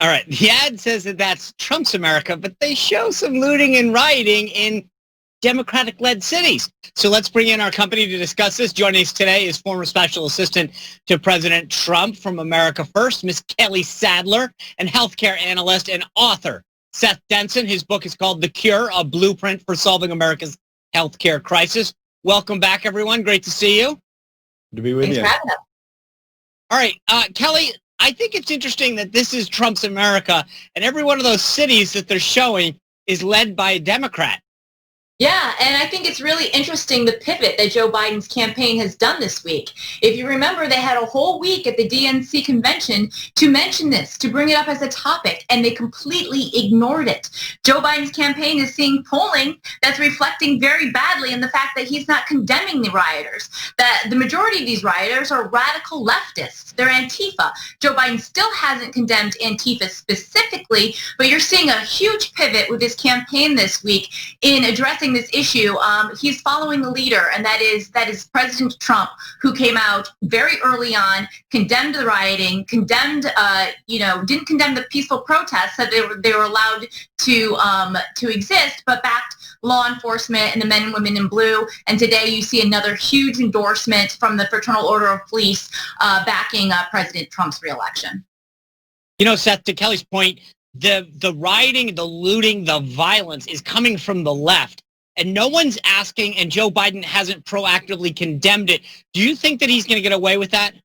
All right. The ad says that that's Trump's America, but they show some looting and rioting in Democratic-led cities. So let's bring in our company to discuss this. Joining us today is former special assistant to President Trump from America First, Miss Kelly Sadler, and healthcare analyst and author Seth Denson. His book is called The Cure, A Blueprint for Solving America's Healthcare Crisis. Welcome back, everyone. Great to see you. Good to be with you. All right, Kelly, I think it's interesting that this is Trump's America, and every one of those cities that they're showing is led by a Democrat. Yeah, and I think it's really interesting the pivot that Joe Biden's campaign has done this week. If you remember, they had a whole week at the DNC convention to mention this, to bring it up as a topic, and they completely ignored it. Joe Biden's campaign is seeing polling that's reflecting very badly in the fact that he's not condemning the rioters, that the majority of these rioters are radical leftists. They're Antifa. Joe Biden still hasn't condemned Antifa specifically, but you're seeing a huge pivot with his campaign this week in addressing this issue. He's following the leader, and that is President Trump, who came out very early on, condemned the rioting, condemned, didn't condemn the peaceful protests, said they were allowed to exist, but backed law enforcement and the men and women in blue. And today you see another huge endorsement from the Fraternal Order of Police backing President Trump's reelection. You know, Seth, to Kelly's point, the rioting, the looting, the violence is coming from the left. And no one's asking, and Joe Biden hasn't proactively condemned it. Do you think that he's going to get away with that?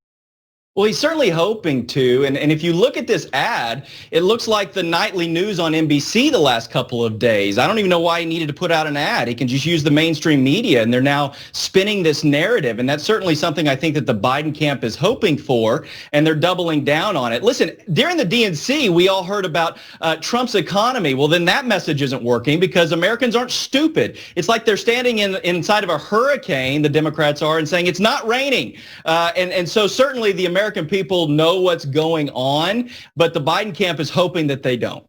Well, he's certainly hoping to. And if you look at this ad, it looks like the nightly news on NBC the last couple of days. I don't even know why he needed to put out an ad. He can just use the mainstream media, and they're now spinning this narrative. And that's certainly something I think that the Biden camp is hoping for, and they're doubling down on it. Listen, during the DNC, we all heard about Trump's economy. Well, then that message isn't working because Americans aren't stupid. It's like they're standing inside of a hurricane, the Democrats are, and saying it's not raining. And so certainly the American people know what's going on, but the Biden camp is hoping that they don't.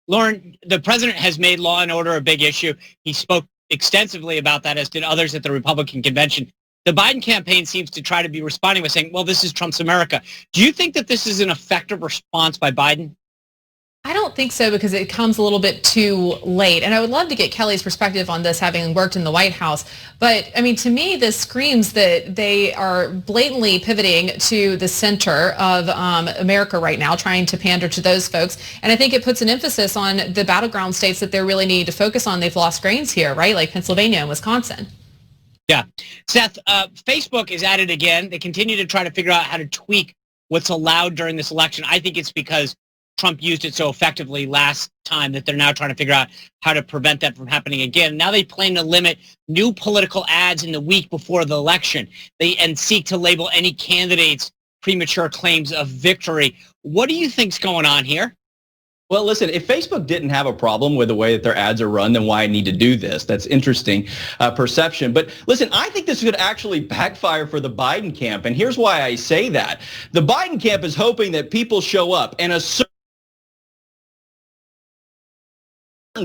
Lauren, the president has made law and order a big issue. He spoke extensively about that, as did others at the Republican convention. The Biden campaign seems to try to be responding by saying, well, this is Trump's America. Do you think that this is an effective response by Biden? I don't think so, because it comes a little bit too late. And I would love to get Kelly's perspective on this, having worked in the White House. But, I mean, to me, this screams that they are blatantly pivoting to the center of America right now, trying to pander to those folks. And I think it puts an emphasis on the battleground states that they really need to focus on. They've lost gains here, right, like Pennsylvania and Wisconsin. Yeah. Seth, Facebook is at it again. They continue to try to figure out how to tweak what's allowed during this election. I think it's because Trump used it so effectively last time that they're now trying to figure out how to prevent that from happening again. Now they plan to limit new political ads in the week before the election and seek to label any candidates premature claims of victory. What do you think's going on here? Well, listen, if Facebook didn't have a problem with the way that their ads are run, then why need to do this? That's interesting perception. But listen, I think this could actually backfire for the Biden camp. And here's why I say that. The Biden camp is hoping that people show up and assert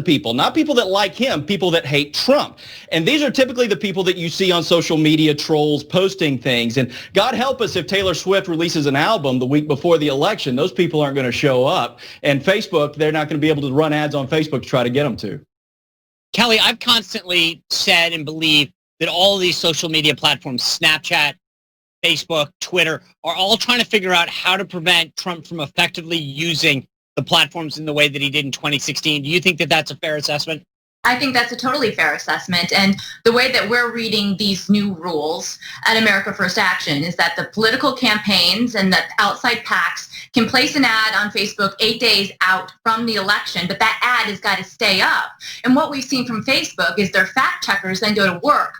people, not people that like him, people that hate Trump. And these are typically the people that you see on social media, trolls posting things. And God help us if Taylor Swift releases an album the week before the election. Those people aren't going to show up. And Facebook, they're not going to be able to run ads on Facebook to try to get them to. Kelly, I've constantly said and believe that all of these social media platforms, Snapchat, Facebook, Twitter, are all trying to figure out how to prevent Trump from effectively using the platforms in the way that he did in 2016. Do you think that that's a fair assessment? I think that's a totally fair assessment. And the way that we're reading these new rules at America First Action is that the political campaigns and the outside PACs can place an ad on Facebook 8 days out from the election, but that ad has got to stay up. And what we've seen from Facebook is their fact checkers then go to work.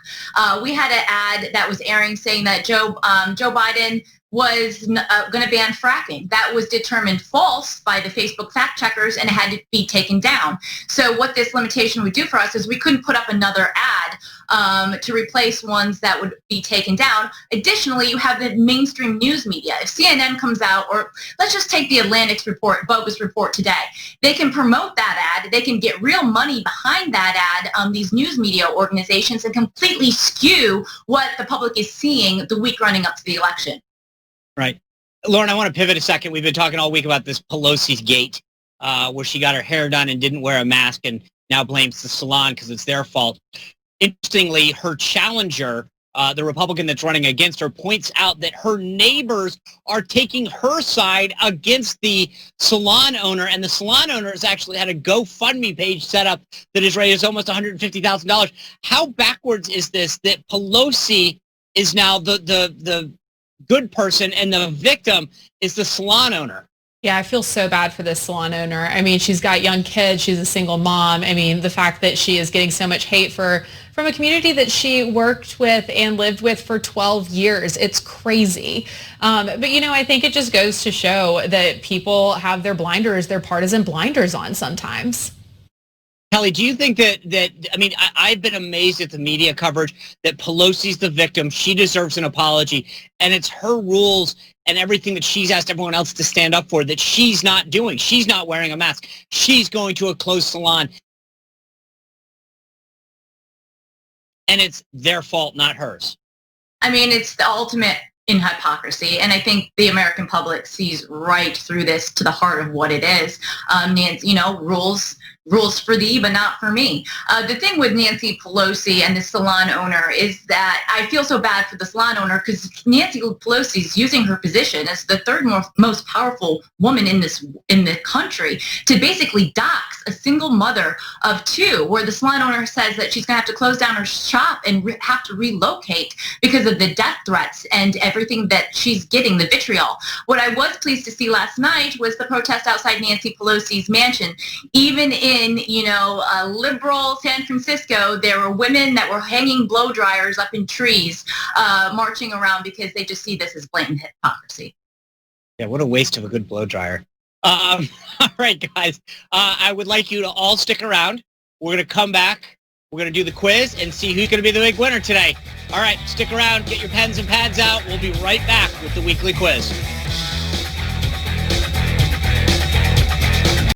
We had an ad that was airing saying that Joe Biden was going to ban fracking. That was determined false by the Facebook fact checkers, and it had to be taken down. So what this limitation would do for us is we couldn't put up another ad to replace ones that would be taken down. Additionally, you have the mainstream news media. If CNN comes out, or let's just take the Atlantic's report, bogus report today, they can promote that ad. They can get real money behind that ad, these news media organizations, and completely skew what the public is seeing the week running up to the election. Right. Lauren, I want to pivot a second. We've been talking all week about this Pelosi's gate, where she got her hair done and didn't wear a mask and now blames the salon because it's their fault. Interestingly, her challenger, the Republican that's running against her, points out that her neighbors are taking her side against the salon owner, and the salon owner has actually had a GoFundMe page set up that is raised almost $150,000. How backwards is this that Pelosi is now the good person and the victim is the salon owner? Yeah, I feel so bad for this salon owner. I mean, she's got young kids. She's a single mom. I mean, the fact that she is getting so much hate from a community that she worked with and lived with for 12 years. It's crazy. But, I think it just goes to show that people have their blinders, their partisan blinders on sometimes. Kelly, do you think that I've been amazed at the media coverage that Pelosi's the victim. She deserves an apology. And it's her rules and everything that she's asked everyone else to stand up for that she's not doing. She's not wearing a mask. She's going to a closed salon. And it's their fault, not hers. I mean, it's the ultimate in hypocrisy. And I think the American public sees right through this to the heart of what it is. Nancy, rules for thee, but not for me. The thing with Nancy Pelosi and the salon owner is that I feel so bad for the salon owner because Nancy Pelosi is using her position as the third most powerful woman in the country to basically dox a single mother of two, where the salon owner says that she's going to have to close down her shop and have to relocate because of the death threats and everything that she's getting, the vitriol. What I was pleased to see last night was the protest outside Nancy Pelosi's mansion. Even in liberal San Francisco, there were women that were hanging blow dryers up in trees, marching around because they just see this as blatant hypocrisy. Yeah, what a waste of a good blow dryer. All right, guys, I would like you to all stick around. We're going to come back. We're going to do the quiz and see who's going to be the big winner today. All right, stick around. Get your pens and pads out. We'll be right back with the weekly quiz.